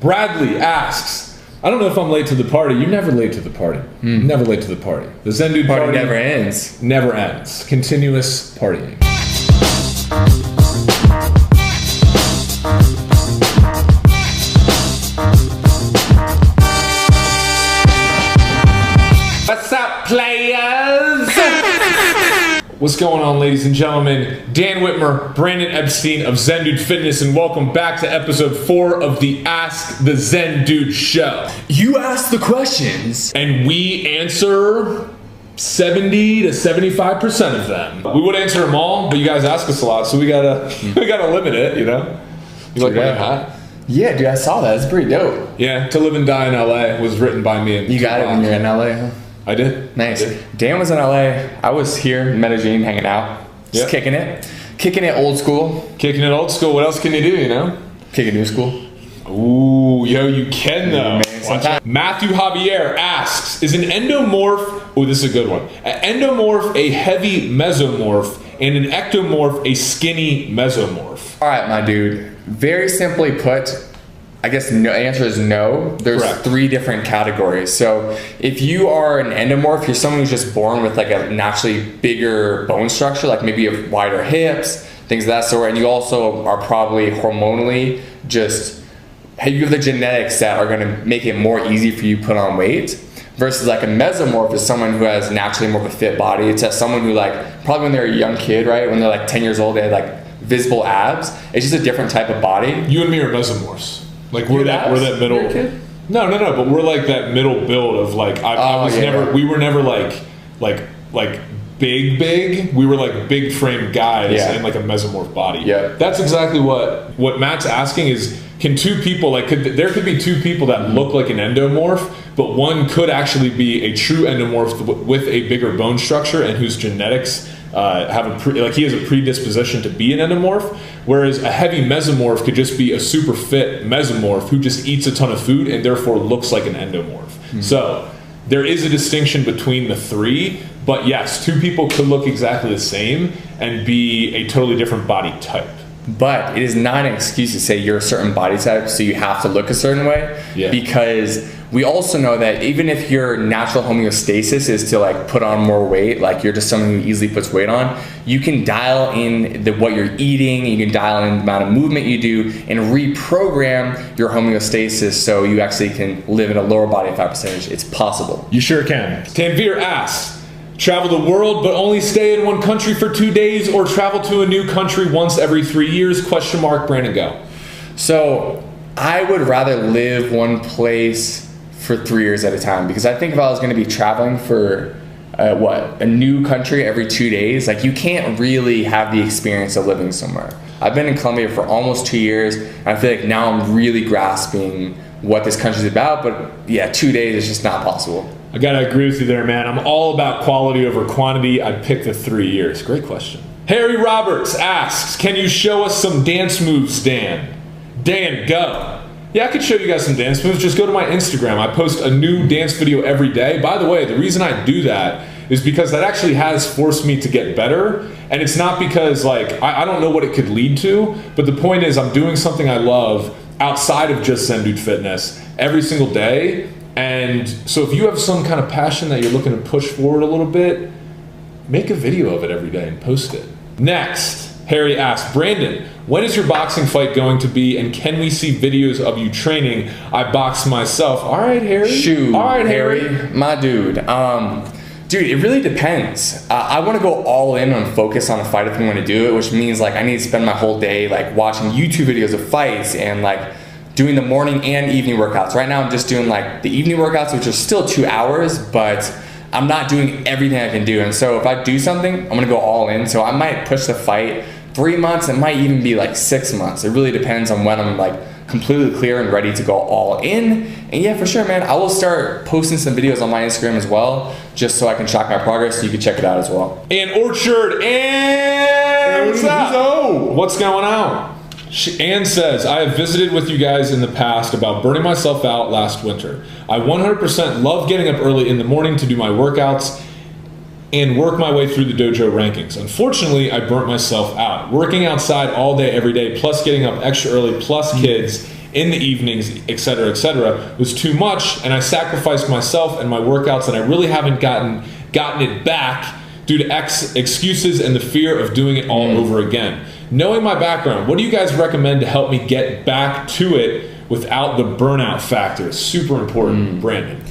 Bradley asks, I don't know if I'm late to the party. You're never late to the party. Never late to the party. The Zen Dude party never ends. Never ends. Continuous partying. What's up, players? What's going on, ladies and gentlemen? Dan Whitmer, Brandon Epstein of Zen Dude Fitness, and welcome back to episode 4 of the Ask the Zen Dude show. You ask the questions, and we answer 70 to 75% of them. We would answer them all, but you guys ask us a lot, so we gotta limit it, you know? You like my hat? Yeah, dude, I saw that. It's pretty dope. Yeah, To Live and Die in LA was written by me. You got it when you're in LA, huh? I did. Nice. I did. Dan was in LA. I was here in Medellin hanging out. Just kicking it. Kicking it old school. Kicking it old school. What else can you do, you know? Kicking new school. Ooh, yo, you can though. Man, Matthew Javier asks, is an endomorph, oh, this is a good one. An endomorph a heavy mesomorph and an ectomorph a skinny mesomorph? All right, my dude. Very simply put, I guess the answer is no. There's Correct. 3 different categories. So if you are an endomorph, you're someone who's just born with like a naturally bigger bone structure, like maybe you have wider hips, things of that sort, and you also are probably hormonally just, you have the genetics that are gonna make it more easy for you to put on weight. Versus like a mesomorph is someone who has naturally more of a fit body. It's someone who like, probably when they're a young kid, right? When they're like 10 years old, they had like visible abs. It's just a different type of body. You and me are mesomorphs. Like we're that middle. No, but we're like that middle build of like we were never like big. We were like big frame guys in like a mesomorph body. Yeah. That's exactly what Matt's asking is, can two people there could be 2 people that look like an endomorph, but one could actually be a true endomorph with a bigger bone structure and whose genetics he has a predisposition to be an endomorph, whereas a heavy mesomorph could just be a super fit mesomorph who just eats a ton of food and therefore looks like an endomorph. Mm-hmm. So there is a distinction between the 3, but yes, 2 people could look exactly the same and be a totally different body type. But it is not an excuse to say you're a certain body type, so you have to look a certain way. Yeah. Because we also know that even if your natural homeostasis is to like put on more weight, like you're just someone who easily puts weight on, you can dial in what you're eating, you can dial in the amount of movement you do, and reprogram your homeostasis so you actually can live in a lower body fat percentage. It's possible. You sure can. Tanvir asks, travel the world but only stay in one country for 2 days, or travel to a new country once every 3 years? Brandon, go. So I would rather live one place for 3 years at a time, because I think if I was going to be traveling for a new country every 2 days, like you can't really have the experience of living somewhere. I've been in Colombia for almost 2 years, and I feel like now I'm really grasping what this country's about, but yeah, 2 days is just not possible. I gotta agree with you there, man. I'm all about quality over quantity. I'd pick the 3 years. Great question. Harry Roberts asks, can you show us some dance moves, Dan? Dan, go. Yeah, I could show you guys some dance moves. Just go to my Instagram. I post a new dance video every day. By the way, the reason I do that is because that actually has forced me to get better. And it's not because I don't know what it could lead to, but the point is I'm doing something I love outside of just Zen Dude Fitness every single day. And so if you have some kind of passion that you're looking to push forward a little bit, make a video of it every day and post it. Next, Harry asks, Brandon, when is your boxing fight going to be, and can we see videos of you training? I box myself. All right, Harry. Shoot. All right, Harry. My dude. Dude, it really depends. I want to go all in on focus on a fight if I'm going to do it, which means I need to spend my whole day watching YouTube videos of fights and doing the morning and evening workouts. Right now I'm just doing the evening workouts, which are still 2 hours, but I'm not doing everything I can do. And so if I do something, I'm gonna go all in. So I might push the fight 3 months. It might even be 6 months. It really depends on when I'm completely clear and ready to go all in. And yeah, for sure, man, I will start posting some videos on my Instagram as well, just so I can track my progress, so you can check it out as well. And Orchard, and what's going on? Anne says, I have visited with you guys in the past about burning myself out last winter. I 100% love getting up early in the morning to do my workouts and work my way through the dojo rankings. Unfortunately, I burnt myself out. Working outside all day, every day, plus getting up extra early, plus kids, in the evenings, etc., was too much, and I sacrificed myself and my workouts, and I really haven't gotten it back due to excuses and the fear of doing it all over again. Knowing my background, what do you guys recommend to help me get back to it without the burnout factor? Super important, Brandon.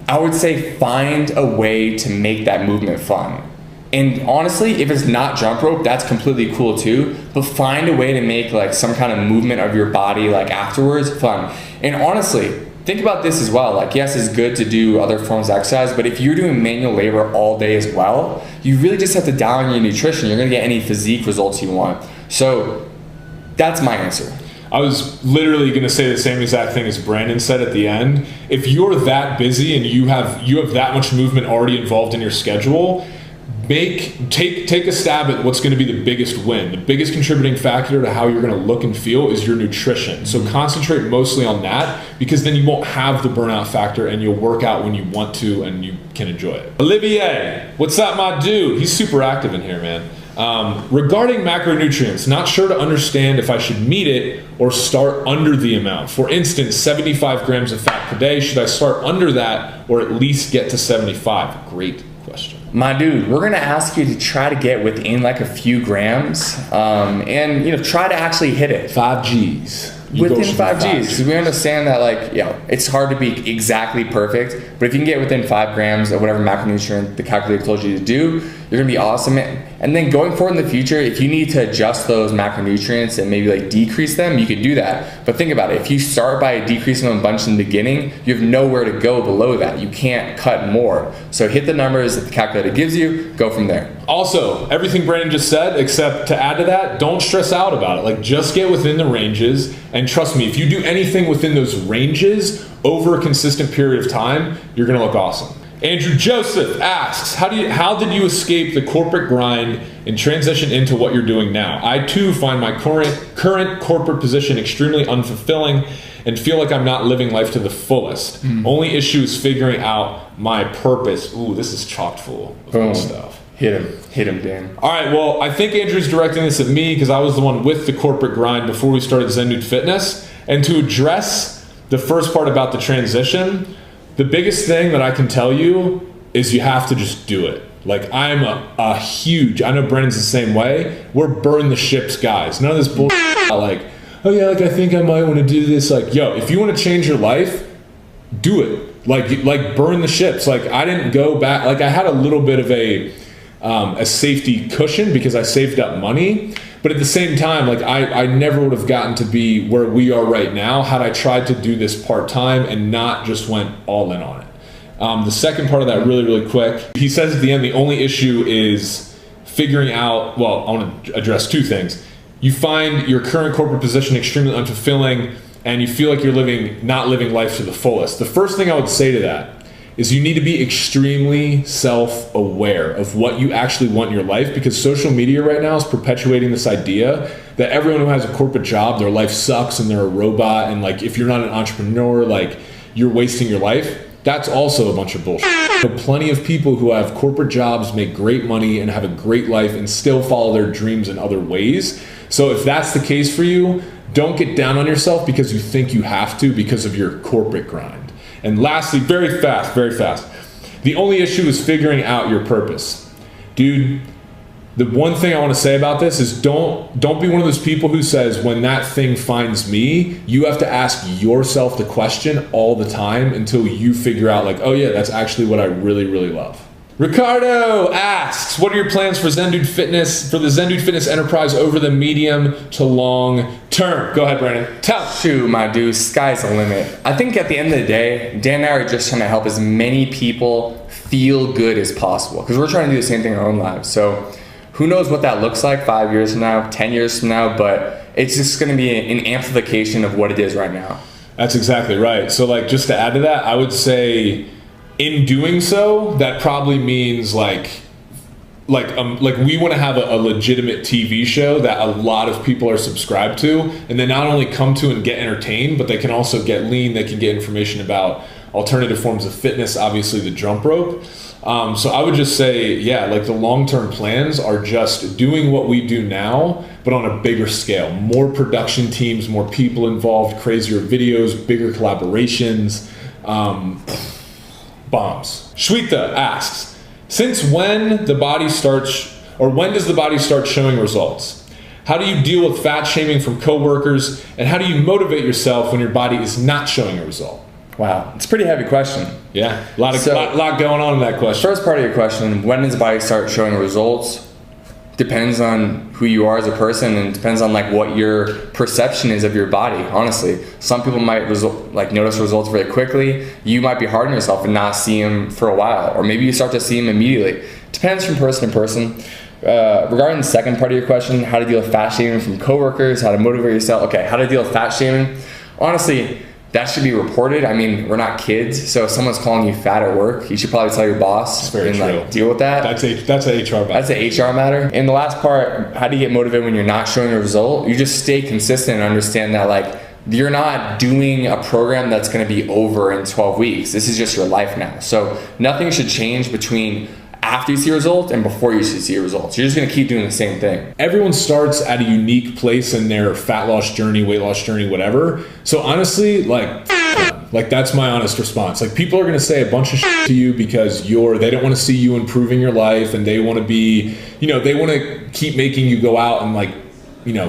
I would say find a way to make that movement fun. And honestly, if it's not jump rope, that's completely cool too. But find a way to make like some kind of movement of your body like afterwards fun. And honestly, think about this as well. Like, yes, it's good to do other forms of exercise, but if you're doing manual labor all day as well, you really just have to dial in your nutrition. You're gonna get any physique results you want. So that's my answer. I was literally going to say the same exact thing as Brandon said at the end. If you're that busy and you have that much movement already involved in your schedule, take a stab at what's going to be the biggest win. The biggest contributing factor to how you're going to look and feel is your nutrition. So concentrate mostly on that, because then you won't have the burnout factor and you'll work out when you want to and you can enjoy it. Olivier, what's up, my dude? He's super active in here, man. Regarding macronutrients, not sure to understand if I should meet it or start under the amount. For instance, 75 grams of fat per day. Should I start under that or at least get to 75? Great question. My dude, we're gonna ask you to try to get within like a few grams, and try to actually hit it. 5 Gs. Within 5 Gs, because we understand that it's hard to be exactly perfect, but if you can get within 5 grams of whatever macronutrient the calculator told you to do, you're gonna be awesome. And then going forward in the future, if you need to adjust those macronutrients and maybe like decrease them, you can do that. But think about it, if you start by decreasing them a bunch in the beginning, you have nowhere to go below that. You can't cut more. So hit the numbers that the calculator gives you, go from there. Also, everything Brandon just said, except to add to that, don't stress out about it. Like, just get within the ranges, and trust me, if you do anything within those ranges over a consistent period of time, you're gonna look awesome. Andrew Joseph asks, how did you escape the corporate grind and transition into what you're doing now? I too find my current corporate position extremely unfulfilling and feel like I'm not living life to the fullest. Only issue is figuring out my purpose. Ooh, this is chock full of good stuff. Hit him, Dan. All right, well, I think Andrew's directing this at me because I was the one with the corporate grind before we started Zen Dude Fitness. And to address the first part about the transition, the biggest thing that I can tell you is you have to just do it. Like, I'm a huge, I know Brennan's the same way, we're burn the ships guys. None of this bullshit like, oh yeah, like I think I might want to do this. Like, yo, if you want to change your life, do it. Like burn the ships. Like, I didn't go back, like I had a little bit of a safety cushion because I saved up money. But at the same time, like I never would have gotten to be where we are right now had I tried to do this part-time and not just went all in on it. The second part of that really, really quick, he says at the end, the only issue is figuring out, well, I want to address two things. You find your current corporate position extremely unfulfilling and you feel like you're not living life to the fullest. The first thing I would say to that is you need to be extremely self-aware of what you actually want in your life, because social media right now is perpetuating this idea that everyone who has a corporate job, their life sucks and they're a robot, and like if you're not an entrepreneur, like you're wasting your life. That's also a bunch of bullshit. There are plenty of people who have corporate jobs, make great money, and have a great life and still follow their dreams in other ways. So if that's the case for you, don't get down on yourself because you think you have to because of your corporate grind. And lastly, very fast, the only issue is figuring out your purpose. Dude, the one thing I want to say about this is don't be one of those people who says, when that thing finds me, you have to ask yourself the question all the time until you figure out like, oh yeah, that's actually what I really, really love. Ricardo asks, what are your plans for Zen Dude Fitness, for the Zen Dude Fitness enterprise over the medium to long term? Go ahead, Brandon. Tell us. Shoot, my dude, sky's the limit. I think at the end of the day, Dan and I are just trying to help as many people feel good as possible, because we're trying to do the same thing in our own lives. So who knows what that looks like 5 years from now, 10 years from now, but it's just going to be an amplification of what it is right now. That's exactly right. So like, just to add to that, I would say in doing so, that probably means like we want to have a legitimate TV show that a lot of people are subscribed to, and they not only come to and get entertained, but they can also get lean, they can get information about alternative forms of fitness, obviously the jump rope. So I would just say, yeah, like the long-term plans are just doing what we do now, but on a bigger scale. More production teams, more people involved, crazier videos, bigger collaborations. Bombs. Shweta asks, since when does the body start showing results? How do you deal with fat shaming from coworkers, and how do you motivate yourself when your body is not showing a result? Wow, it's a pretty heavy question. Yeah, a lot going on in that question. First part of your question, when does the body start showing results? Depends on who you are as a person, and depends on like what your perception is of your body. Honestly, some people might notice results very quickly. You might be hard on yourself and not see them for a while, or maybe you start to see them immediately. Depends from person to person. Regarding the second part of your question, how to deal with fat shaming from coworkers, how to motivate yourself. Okay, how to deal with fat shaming. Honestly, that should be reported. I mean, we're not kids, so if someone's calling you fat at work, you should probably tell your boss and like deal with that. That's an HR matter. That's an HR matter. And the last part, how do you get motivated when you're not showing a result? You just stay consistent and understand that like you're not doing a program that's going to be over in 12 weeks. This is just your life now. So nothing should change between after you see results and before you see results. You're just going to keep doing the same thing. Everyone starts at a unique place in their fat loss journey, weight loss journey, whatever. So honestly, like that's my honest response. Like people are going to say a bunch of shit to you because they don't want to see you improving your life, and they want to be, they want to keep making you go out and like,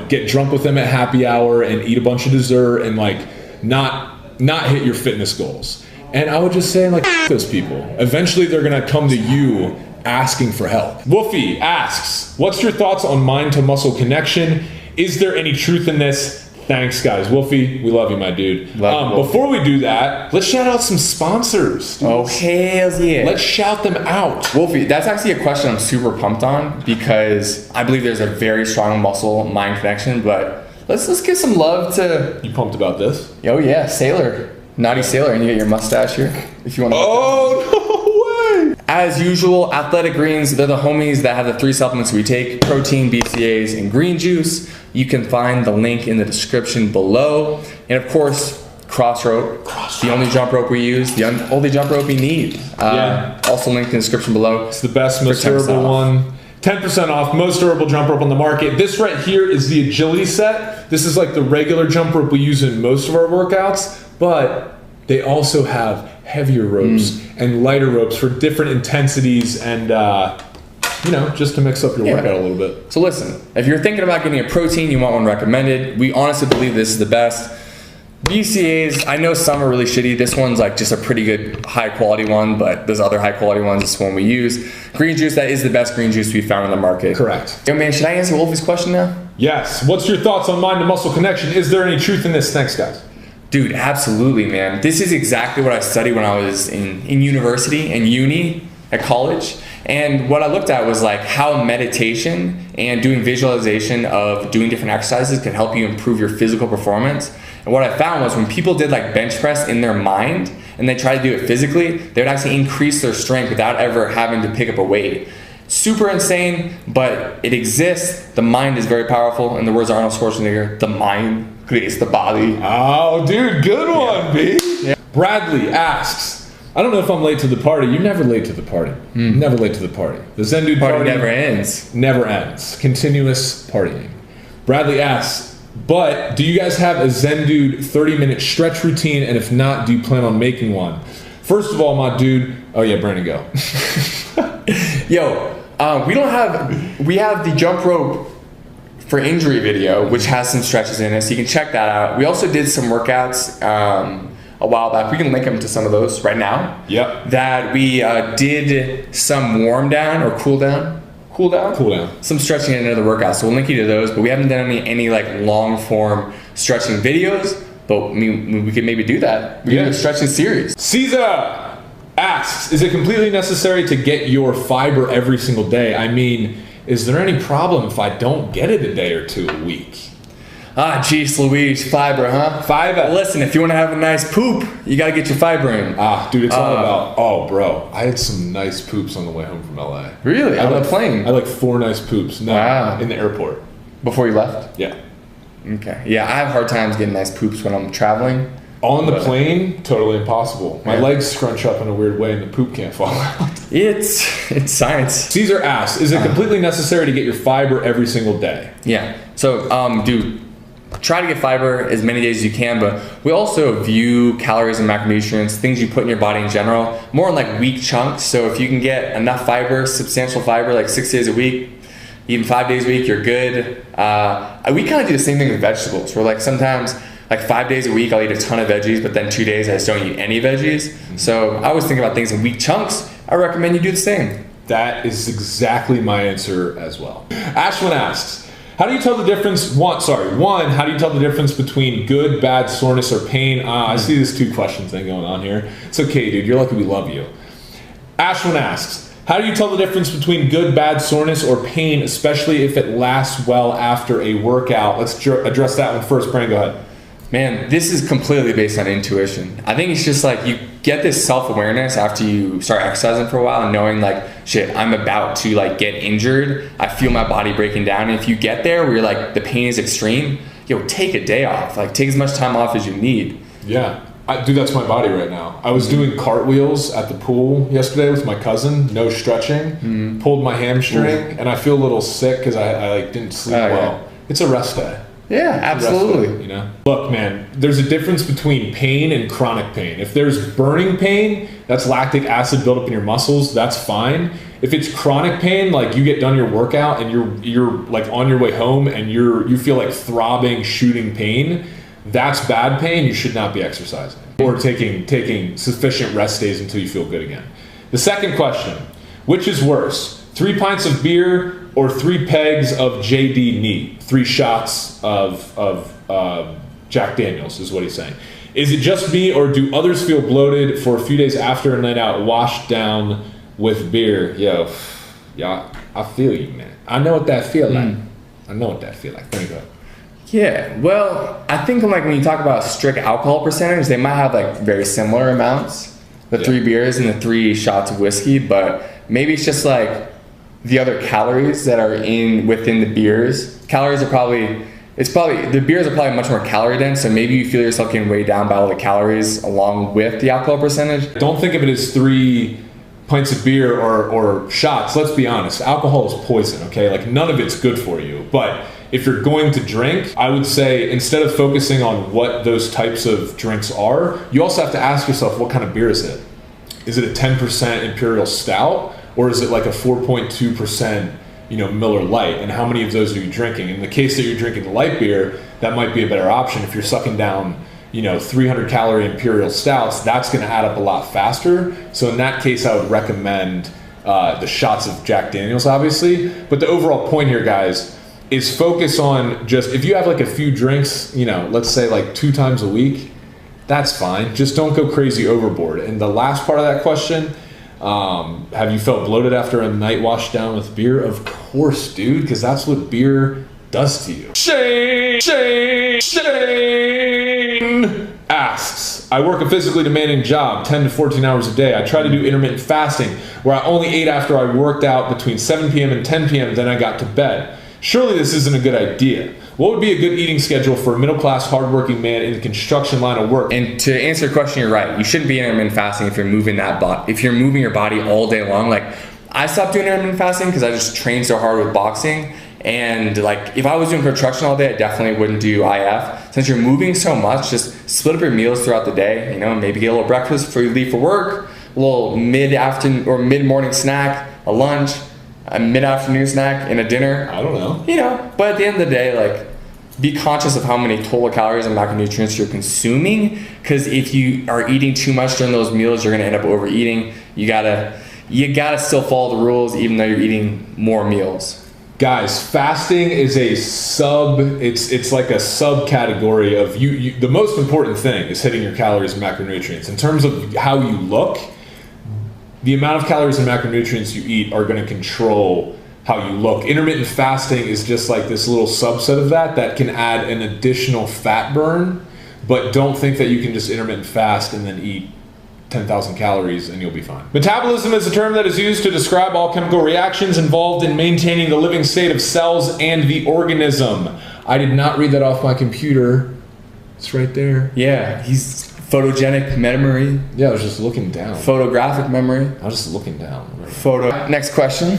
get drunk with them at happy hour and eat a bunch of dessert and like not hit your fitness goals. And I would just say, like, those people. Eventually, they're going to come to you asking for help. Wolfie asks, what's your thoughts on mind-to-muscle connection? Is there any truth in this? Thanks, guys. Wolfie, we love you, my dude. Before we do that, let's shout out some sponsors. Dude. Oh, hell yeah. Let's shout them out. Wolfie, that's actually a question I'm super pumped on because I believe there's a very strong muscle-mind connection, but let's give some love to... You pumped about this? Oh, yeah. Sailor. Naughty Sailor, and you get your mustache here if you want to. Oh, no way! As usual, Athletic Greens, they're the homies that have the 3 supplements we take: protein, BCAAs, and green juice. You can find the link in the description below. And of course, Crossrope, the only jump rope we use, the only jump rope we need. Also linked in the description below. It's the best, most durable one. 10% off, most durable jump rope on the market. This right here is the agility set. This is like the regular jump rope we use in most of our workouts, but they also have heavier ropes and lighter ropes for different intensities and, just to mix up your workout a little bit. So listen, if you're thinking about getting a protein, you want one recommended. We honestly believe this is the best. BCAAs, I know some are really shitty. This one's like just a pretty good high quality one, but there's other high quality ones. This one we use. Green juice, that is the best green juice we found on the market. Correct. Yo man, should I answer Wolfie's question now? Yes. What's your thoughts on mind to muscle connection? Is there any truth in this? Thanks, guys. Dude, absolutely, man. This is exactly what I studied when I was in university and uni at college. And what I looked at was like how meditation and doing visualization of doing different exercises can help you improve your physical performance. And what I found was when people did like bench press in their mind and they tried to do it physically, they would actually increase their strength without ever having to pick up a weight. Super insane, but it exists. The mind is very powerful. In the words of Arnold Schwarzenegger, the mind creates the body. Oh, dude, good one, B. Yeah. Bradley asks, I don't know if I'm late to the party. You're never late to the party. Never late to the party. The Zen Dude party never ends. Never ends. Continuous partying. Bradley asks, but do you guys have a Zen Dude 30-minute stretch routine? And if not, do you plan on making one? First of all, my dude. Oh yeah, Brandon, go. Yo, we have the jump rope for injury video, which has some stretches in it, so you can check that out. We also did some workouts a while back. We can link them to some of those right now. Yep. That we did some warm down or cool down. Some stretching in another workout. So we'll link you to those, but we haven't done any like long form stretching videos, but we could maybe do that. We can do a stretching series. Caesar asks, is it completely necessary to get your fiber every single day? I mean, is there any problem if I don't get it a day or two a week? Ah, geez, Louise, fiber, huh? Fiber. Listen, if you want to have a nice poop, you got to get your fiber in. Dude, it's all about, bro, I had some nice poops on the way home from LA. Really? On the plane? I had like 4 nice poops. No, wow. In the airport. Before you left? Yeah. Okay. Yeah, I have hard times getting nice poops when I'm traveling. On the plane, totally impossible. My legs scrunch up in a weird way and the poop can't fall out. It's science. Caesar asks, is it completely necessary to get your fiber every single day? Yeah. So, dude, try to get fiber as many days as you can, but we also view calories and macronutrients, things you put in your body in general, more in like week chunks. So if you can get enough fiber, substantial fiber, like 6 days a week, even 5 days a week, you're good. We kind of do the same thing with vegetables. We're like sometimes like 5 days a week, I'll eat a ton of veggies, but then 2 days I just don't eat any veggies. So I always think about things in week chunks. I recommend you do the same. That is exactly my answer as well. Ashwin asks, how do you tell the difference? One, how do you tell the difference between good, bad soreness or pain? I see this 2 question thing going on here. It's okay, dude. You're lucky we love you. Ashwin asks, how do you tell the difference between good, bad soreness or pain, especially if it lasts well after a workout? Let's address that one first. Brandon, go ahead. Man, this is completely based on intuition. I think it's just like you get this self-awareness after you start exercising for a while and knowing like, shit, I'm about to like get injured. I feel my body breaking down. And if you get there where you're like, the pain is extreme, take a day off. Like take as much time off as you need. Yeah. Dude, that's my body right now. I was doing cartwheels at the pool yesterday with my cousin, no stretching, pulled my hamstring, and I feel a little sick because I like didn't sleep well. Yeah. It's a rest day. Yeah, absolutely. Look, man, there's a difference between pain and chronic pain. If there's burning pain, that's lactic acid buildup in your muscles, that's fine. If it's chronic pain, like you get done your workout and you're like on your way home and you feel like throbbing, shooting pain, that's bad pain. You should not be exercising or taking sufficient rest days until you feel good again. The second question, which is worse? 3 pints of beer or 3 pegs of JD neat? 3 shots of Jack Daniels is what he's saying. Is it just me or do others feel bloated for a few days after a night out washed down with beer? Yeah, I feel you, man. I know what that feel like. There you go. Yeah, well, I think like when you talk about strict alcohol percentage, they might have like very similar amounts, the 3 beers and the 3 shots of whiskey, but maybe it's just like the other calories that are within the beers. The beers are probably much more calorie dense, so maybe you feel yourself getting weighed down by all the calories along with the alcohol percentage. Don't think of it as 3 pints of beer or shots. Let's be honest, alcohol is poison, okay? Like none of it's good for you, but if you're going to drink, I would say instead of focusing on what those types of drinks are, you also have to ask yourself, what kind of beer is it? Is it a 10% Imperial Stout? Or is it like a 4.2%, Miller Lite? And how many of those are you drinking? In the case that you're drinking the light beer, that might be a better option. If you're sucking down, 300 calorie Imperial Stouts, that's going to add up a lot faster. So in that case, I would recommend the shots of Jack Daniels, obviously. But the overall point here, guys, is focus on just, if you have like a few drinks, let's say like 2 times a week, that's fine. Just don't go crazy overboard. And the last part of that question, have you felt bloated after a night washed down with beer? Of course, dude, because that's what beer does to you. Shane asks, I work a physically demanding job, 10 to 14 hours a day. I try to do intermittent fasting, where I only ate after I worked out between 7 p.m. and 10 p.m., then I got to bed. Surely this isn't a good idea. What would be a good eating schedule for a middle-class, hardworking man in the construction line of work? And to answer your question, you're right. You shouldn't be intermittent fasting if you're moving if you're moving your body all day long. Like, I stopped doing intermittent fasting because I just trained so hard with boxing. And like, if I was doing construction all day, I definitely wouldn't do IF. Since you're moving so much, just split up your meals throughout the day. Maybe get a little breakfast before you leave for work, a little mid-afternoon or mid-morning snack, a lunch, a mid-afternoon snack, and a dinner. I don't know. But at the end of the day, like, be conscious of how many total calories and macronutrients you're consuming, because if you are eating too much during those meals, you're going to end up overeating. You gotta still follow the rules even though you're eating more meals. Guys, fasting is it's like a subcategory of you. The most important thing is hitting your calories and macronutrients. In terms of how you look, the amount of calories and macronutrients you eat are going to control how you look. Intermittent fasting is just like this little subset of that can add an additional fat burn, but don't think that you can just intermittent fast and then eat 10,000 calories and you'll be fine. Metabolism is a term that is used to describe all chemical reactions involved in maintaining the living state of cells and the organism. I did not read that off my computer. It's right there. Yeah, he's Photogenic memory. Yeah, I was just looking down. Photographic memory. I was just looking down. Photo. Next question.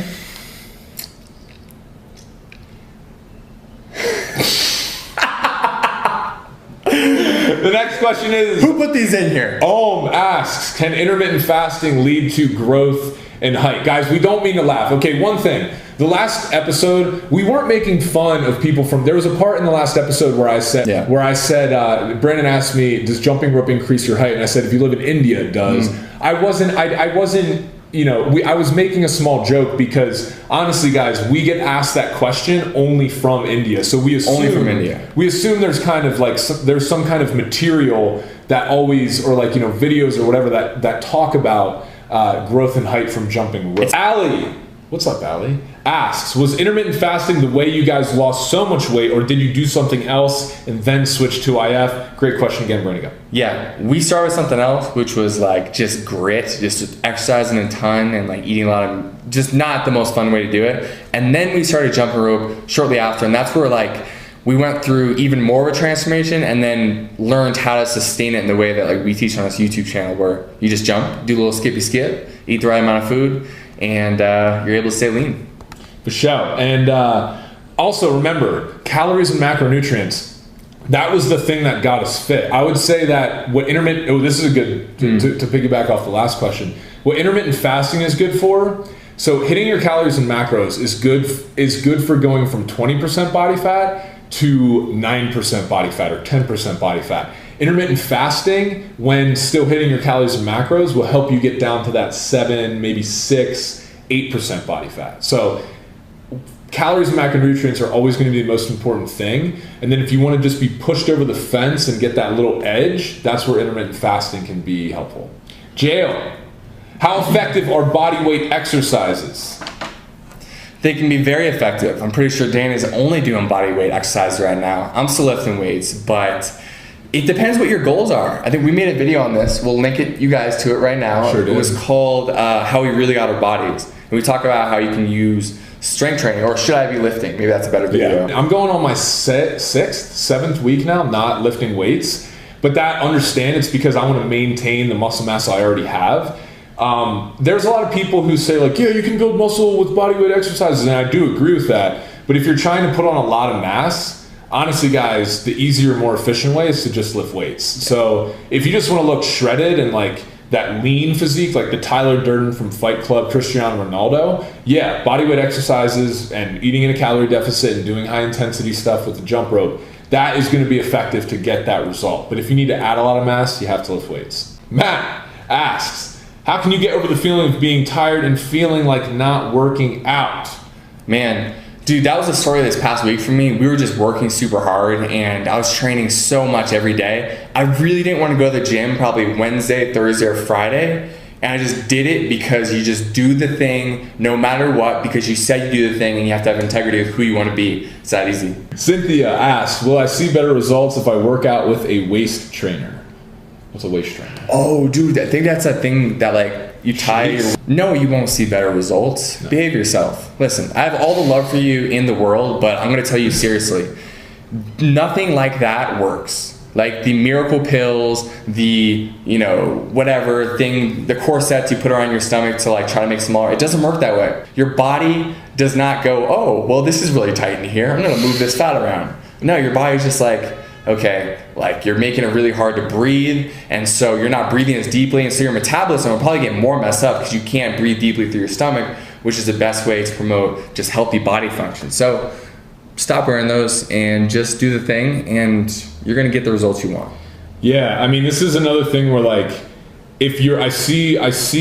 The next question is, who put these in here? Asks, can intermittent fasting lead to growth and height? Guys, we don't mean to laugh. Okay, one thing. The last episode, we weren't making fun of people from. There was a part in the last episode where I said, Brandon asked me, "Does jumping rope increase your height?" And I said, "If you live in India, it does." I wasn't. You know, I was making a small joke because honestly, guys, we get asked that question only from India. So we assume only from India. We assume there's kind of like there's some kind of material that always, or like, you know, videos or whatever that talk about growth and height from jumping rope. Allie, what's up, Allie? Asks, was intermittent fasting the way you guys lost so much weight, or did you do something else and then switch to IF? Great question again, Brandon. Go. Yeah, we started with something else, which was like just grit, just exercising a ton and like eating a lot of, just not the most fun way to do it. And then we started jumping rope shortly after, and that's where like we went through even more of a transformation and then learned how to sustain it in the way that like we teach on this YouTube channel, where you just jump, do a little skippy skip, eat the right amount of food, and you're able to stay lean. For sure. And also remember, calories and macronutrients, that was the thing that got us fit. I would say that what this is a good, to piggyback off the last question, what intermittent fasting is good for, so hitting your calories and macros is good for going from 20% body fat to 9% body fat or 10% body fat. Intermittent fasting, when still hitting your calories and macros, will help you get down to that 7, maybe 6, 8% body fat. So calories and macronutrients are always going to be the most important thing. And then if you want to just be pushed over the fence and get that little edge, that's where intermittent fasting can be helpful. Jail. How effective are body weight exercises? They can be very effective. I'm pretty sure Dan is only doing body weight exercises right now. I'm still lifting weights, but it depends what your goals are. I think we made a video on this. We'll link you guys to it right now. Sure did. It was called How We Really Got Our Bodies. And we talk about how you can use strength training, or should I be lifting? Maybe that's a better video. Yeah. I'm going on my 7th week now, not lifting weights. But understand it's because I want to maintain the muscle mass I already have. There's a lot of people who say like, yeah, you can build muscle with bodyweight exercises, and I do agree with that. But if you're trying to put on a lot of mass, honestly, guys, the easier, more efficient way is to just lift weights. So if you just want to look shredded and like that lean physique, like the Tyler Durden from Fight Club, Cristiano Ronaldo, yeah, bodyweight exercises and eating in a calorie deficit and doing high intensity stuff with the jump rope, that is going to be effective to get that result. But if you need to add a lot of mass, you have to lift weights. Matt asks, how can you get over the feeling of being tired and feeling like not working out? Man, dude, that was a story this past week for me. We were just working super hard and I was training so much every day. I really didn't want to go to the gym probably Wednesday, Thursday, or Friday. And I just did it because you just do the thing no matter what, because you said you do the thing and you have to have integrity with who you want to be. It's that easy. Cynthia asks, will I see better results if I work out with a waist trainer? What's a waist trainer? Oh, dude, I think that's a thing that like you tie your... No, you won't see better results. No. Behave yourself. Listen, I have all the love for you in the world, but I'm going to tell you seriously, nothing like that works. Like the miracle pills, the, whatever thing, the corsets you put around your stomach to like try to make smaller, it doesn't work that way. Your body does not go, oh, well, this is really tight in here, I'm going to move this fat around. No, your body's just like, okay, like you're making it really hard to breathe, and so you're not breathing as deeply, and so your metabolism will probably get more messed up because you can't breathe deeply through your stomach, which is the best way to promote just healthy body function. So stop wearing those and just do the thing, and you're gonna get the results you want. Yeah, I mean, this is another thing where like, I see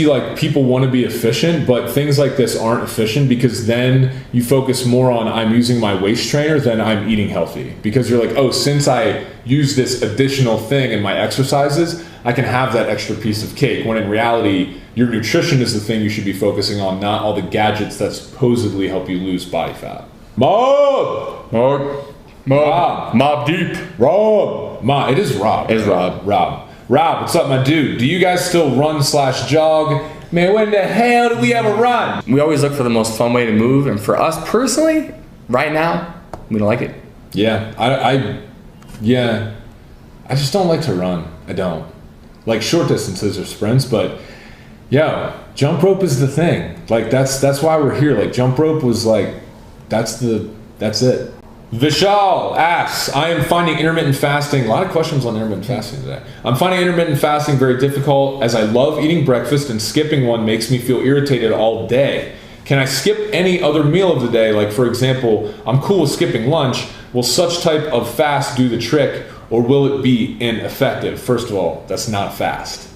like people want to be efficient, but things like this aren't efficient because then you focus more on I'm using my waist trainer than I'm eating healthy, because you're like, oh, since I use this additional thing in my exercises, I can have that extra piece of cake, when in reality, your nutrition is the thing you should be focusing on, not all the gadgets that supposedly help you lose body fat. Mob deep. It is Rob. It is Rob. Rob, what's up, my dude? Do you guys still run/jog? Man, when the hell do we ever run? We always look for the most fun way to move, and for us personally, right now, we don't like it. Yeah, I just don't like to run. I don't. like short distances or sprints, but yeah, jump rope is the thing. Like that's why we're here. Like jump rope was like, that's it. Vishal asks, I am finding intermittent fasting, a lot of questions on intermittent fasting today. I'm finding intermittent fasting very difficult as I love eating breakfast and skipping one makes me feel irritated all day. Can I skip any other meal of the day? Like for example, I'm cool with skipping lunch. Will such type of fast do the trick or will it be ineffective? First of all, that's not a fast.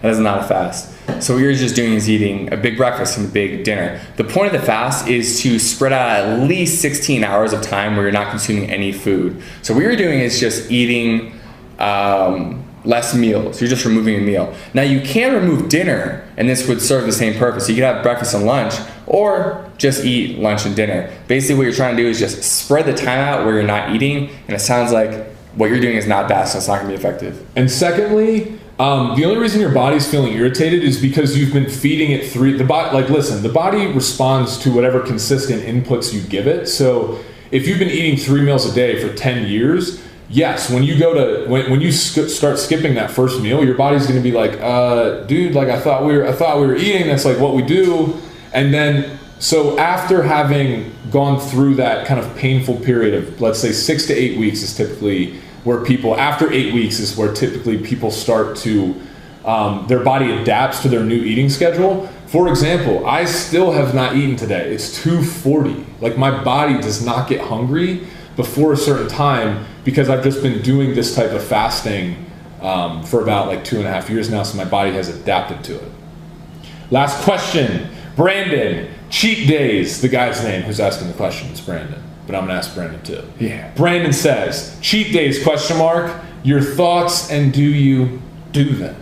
That is not a fast. So what you're just doing is eating a big breakfast and a big dinner. The point of the fast is to spread out at least 16 hours of time where you're not consuming any food. So what you're doing is just eating less meals. You're just removing a meal. Now you can remove dinner and this would serve the same purpose. You could have breakfast and lunch or just eat lunch and dinner. Basically what you're trying to do is just spread the time out where you're not eating, and it sounds like what you're doing is not bad, so it's not gonna be effective. And secondly, the only reason your body's feeling irritated is because you've been feeding it the body responds to whatever consistent inputs you give it. So if you've been eating 3 meals a day for 10 years, yes, when you start skipping that first meal, your body's going to be like, dude, like I thought we were eating. That's like what we do. And then, so after having gone through that kind of painful period of, let's say 6 to 8 weeks is typically where people, after 8 weeks is where typically people start to, their body adapts to their new eating schedule. For example, I still have not eaten today. It's 2:40. Like my body does not get hungry before a certain time because I've just been doing this type of fasting for about like 2.5 years now, so my body has adapted to it. Last question, Brandon, cheat days, the guy's name who's asking the question is Brandon. But I'm gonna ask Brandon too. Yeah. Brandon says, cheat days, question mark, your thoughts and do you do them?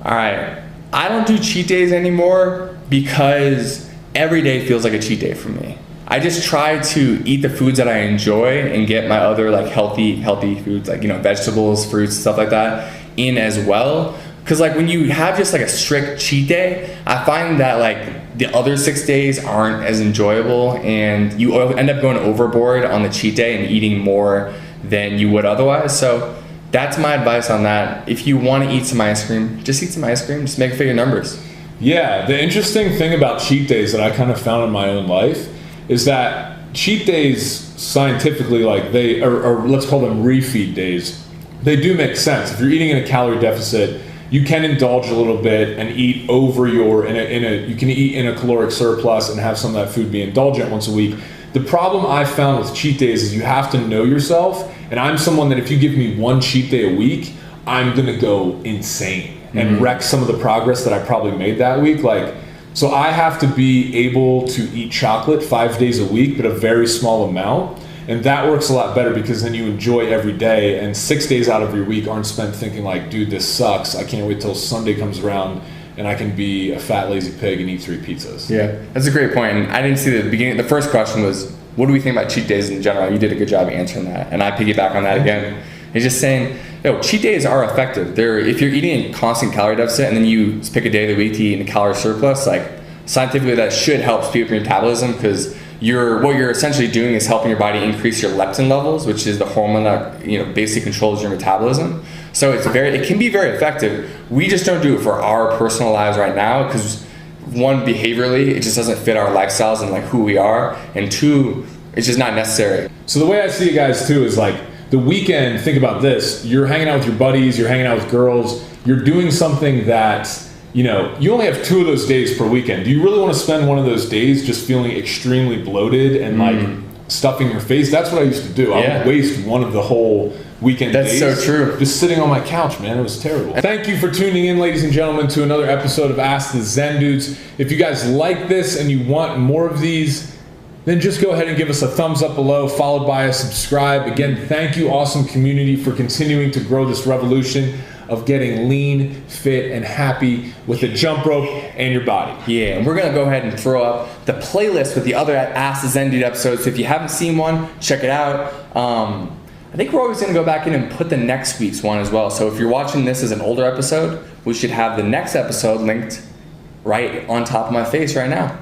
All right, I don't do cheat days anymore because every day feels like a cheat day for me. I just try to eat the foods that I enjoy and get my other like healthy foods, like, you know, vegetables, fruits, stuff like that in as well. Cause like when you have just like a strict cheat day, I find that like the other 6 days aren't as enjoyable and you end up going overboard on the cheat day and eating more than you would otherwise. So that's my advice on that. If you want to eat some ice cream, just eat some ice cream, just make it fit your numbers. Yeah, the interesting thing about cheat days that I kind of found in my own life is that cheat days scientifically, like they, or let's call them refeed days, they do make sense. If you're eating in a calorie deficit, you can indulge a little bit and eat over your, you can eat in a caloric surplus and have some of that food be indulgent once a week. The problem I found with cheat days is you have to know yourself, and I'm someone that if you give me one cheat day a week, I'm gonna go insane and wreck some of the progress that I probably made that week. Like, so I have to be able to eat chocolate 5 days a week, but a very small amount. And that works a lot better because then you enjoy every day, and 6 days out of your week aren't spent thinking like, dude, this sucks. I can't wait till Sunday comes around and I can be a fat, lazy pig and eat 3 pizzas. Yeah, that's a great point. And I didn't see the beginning. The first question was, what do we think about cheat days in general? You did a good job answering that. And I piggyback on that again. It's just saying, cheat days are effective. If you're eating a constant calorie deficit and then you pick a day of the week to eat in a calorie surplus, like scientifically that should help speed up your metabolism because what you're essentially doing is helping your body increase your leptin levels, which is the hormone that basically controls your metabolism. So it can be very effective. We just don't do it for our personal lives right now because one, behaviorally, it just doesn't fit our lifestyles and like who we are, and two, it's just not necessary. So the way I see it, guys, too, is like the weekend. Think about this: you're hanging out with your buddies, you're hanging out with girls, you're doing something that. You only have 2 of those days per weekend. Do you really want to spend one of those days just feeling extremely bloated and like stuffing your face? That's what I used to do. I would waste one of the whole weekend days. That's so true. Just sitting on my couch, man. It was terrible. Thank you for tuning in, ladies and gentlemen, to another episode of Ask the Zen Dudes. If you guys like this and you want more of these, then just go ahead and give us a thumbs up below, followed by a subscribe. Again, thank you, awesome community, for continuing to grow this revolution of getting lean, fit, and happy with the jump rope and your body. Yeah, and we're gonna go ahead and throw up the playlist with the other Ask the Zen Dude episodes. So if you haven't seen one, check it out. I think we're always gonna go back in and put the next week's one as well. So if you're watching this as an older episode, we should have the next episode linked right on top of my face right now.